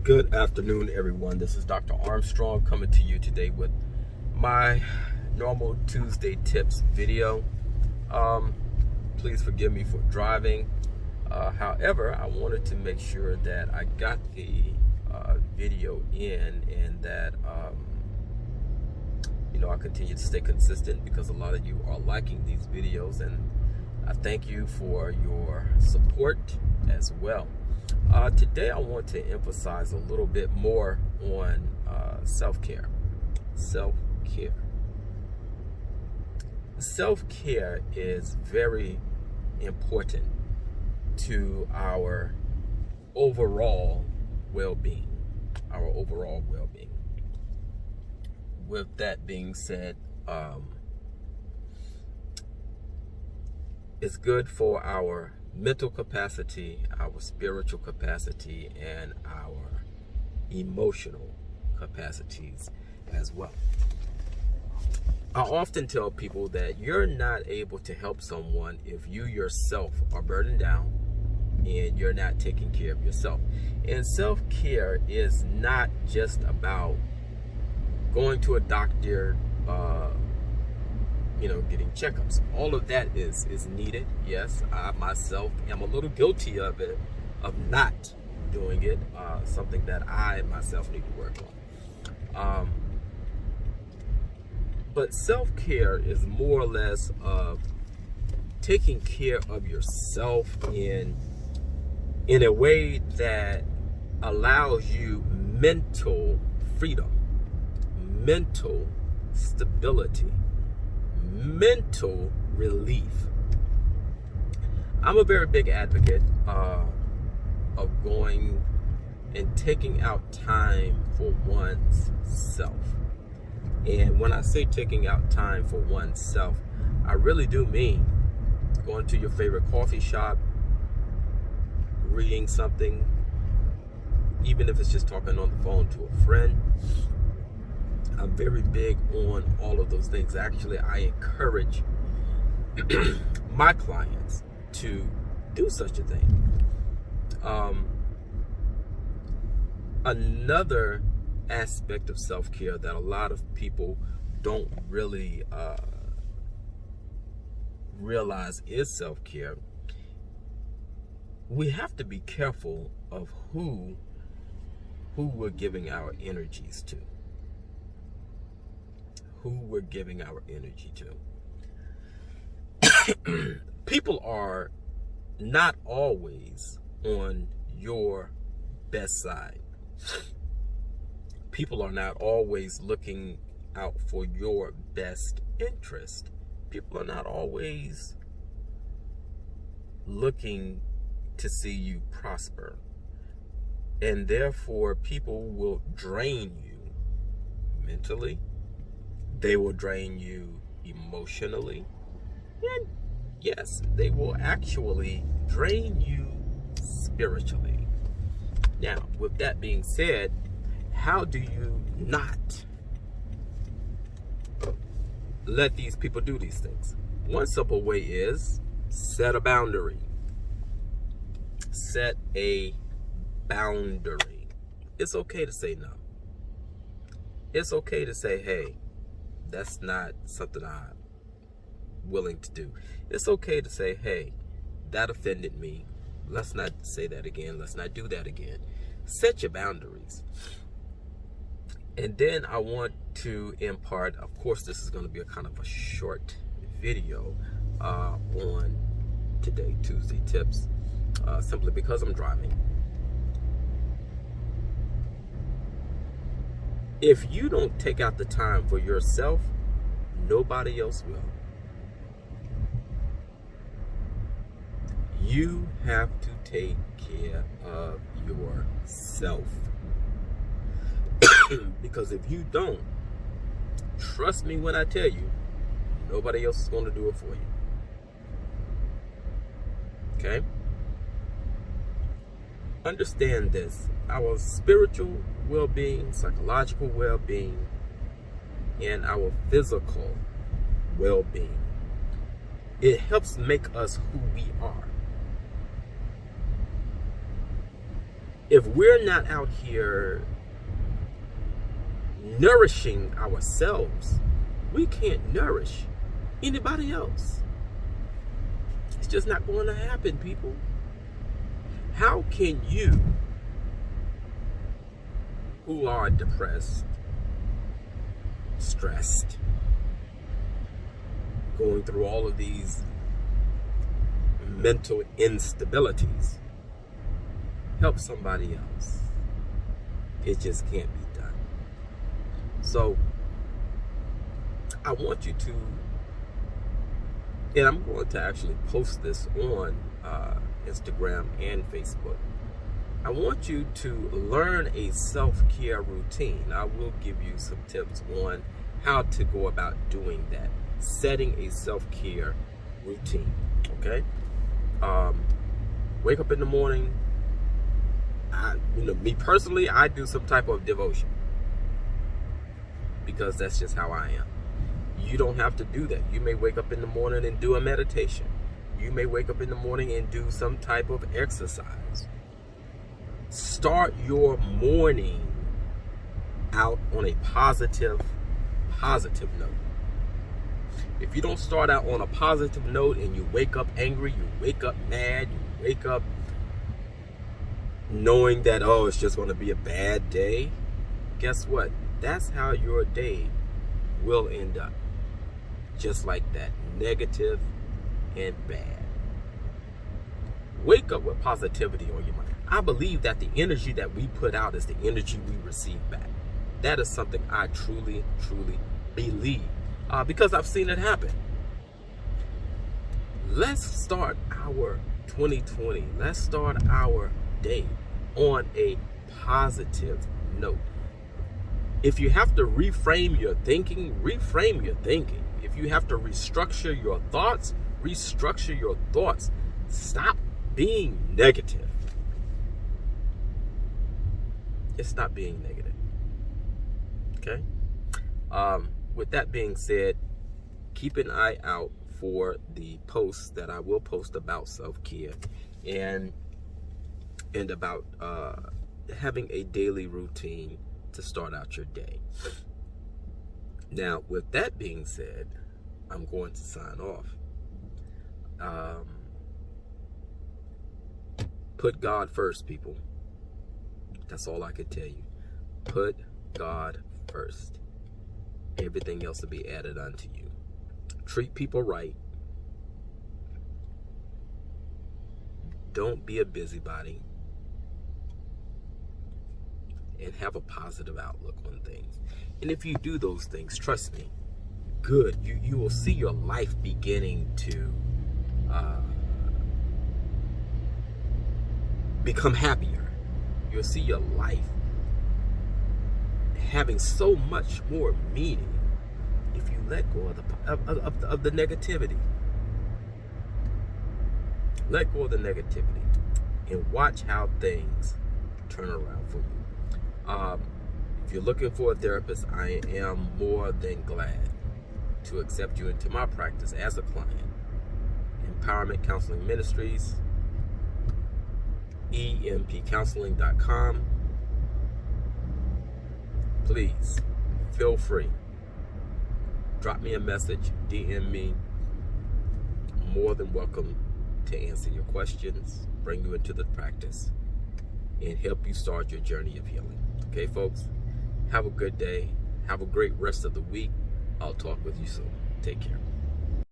Good afternoon, everyone. This is Dr. Armstrong coming to you today with my normal Tuesday tips video. Please forgive me for driving. However, I wanted to make sure that I got the video in and that I continue to stay consistent because a lot of you are liking these videos, and I thank you for your support as well. Today I want to emphasize a little bit more on self-care. Self-care. Self-care is very important to our overall well-being. With that being said, it's good for our mental capacity, our spiritual capacity, and our emotional capacities as well. I often tell people that you're not able to help someone if you yourself are burdened down and you're not taking care of yourself. And self-care is not just about going to a doctor, getting checkups. All of that is needed. Yes, I myself am a little guilty of it, of not doing it. Something that I myself need to work on. But self-care is more or less of taking care of yourself in a way that allows you mental freedom, mental stability, mental relief. I'm a very big advocate of going and taking out time for one's self. And when I say taking out time for oneself, I really do mean going to your favorite coffee shop, reading something, even if it's just talking on the phone to a friend. I'm very big on all of those things. Actually, I encourage my clients to do such a thing. Another aspect of self-care that a lot of people don't really realize is self-care. We have to be careful of who we're giving our energies to. Who we're giving our energy to. People are not always on your best side. People are not always looking out for your best interest. People are not always looking to see you prosper. And therefore, people will drain you mentally. They will drain you emotionally. And yes, they will actually drain you spiritually. Now, with that being said, how do you not let these people do these things? One simple way is set a boundary. Set a boundary. It's okay to say no. It's okay to say, hey, that's not something I'm willing to do. It's okay to say, hey, that offended me. Let's not say that again. Let's not do that again. Set your boundaries. And then I want to impart, of course, this is going to be a kind of a short video on today, Tuesday Tips, simply because I'm driving. If you don't take out the time for yourself, nobody else will. You have to take care of yourself. Because if you don't, trust me when I tell you, nobody else is going to do it for you. Okay? Understand this. Our spiritual well-being, psychological well-being, and our physical well-being, it helps make us who we are. if we're not out here nourishing ourselves, we can't nourish anybody else. It's just not going to happen, people. How can you, who are depressed, stressed, going through all of these mental instabilities, help somebody else? It just can't be done. So I want you to, and I'm going to actually post this on Instagram and Facebook. I want you to learn a self-care routine. I will give you some tips on how to go about doing that, setting a self-care routine. Okay, wake up in the morning. Me personally, I do some type of devotion because that's just how I am. You don't have to do that. You may wake up in the morning and do a meditation. You may wake up in the morning and do some type of exercise. Start your morning out on a positive note. If you don't start out on a positive note and you wake up angry, you wake up mad, you wake up knowing that, oh, it's just going to be a bad day, guess what? That's how your day will end up. Just like that, negative and bad. Wake up with positivity on your mind. I believe that the energy that we put out is the energy we receive back. That is something I truly, truly believe because I've seen it happen. Let's start our 2020. Let's start our day on a positive note. If you have to reframe your thinking, reframe your thinking. If you have to restructure your thoughts, restructure your thoughts. Stop being negative. It's not being negative. Okay? With that being said, keep an eye out for the posts that I will post about self-care and about having a daily routine to start out your day. Now, with that being said, I'm going to sign off. Put God first, people. That's all I could tell you. Put God first. Everything else will be added unto you. Treat people right. Don't be a busybody. And have a positive outlook on things. And if you do those things, trust me, good. You will see your life beginning to become happier. You'll see your life having so much more meaning if you let go of the negativity. Let go of the negativity and watch how things turn around for you. If you're looking for a therapist, I am more than glad to accept you into my practice as a client. Empowerment Counseling Ministries, empcounseling.com. Please feel free. Drop me a message, DM me. I'm more than welcome to answer your questions, bring you into the practice, and help you start your journey of healing. Okay, folks? Have a good day. Have a great rest of the week. I'll talk with you soon. Take care.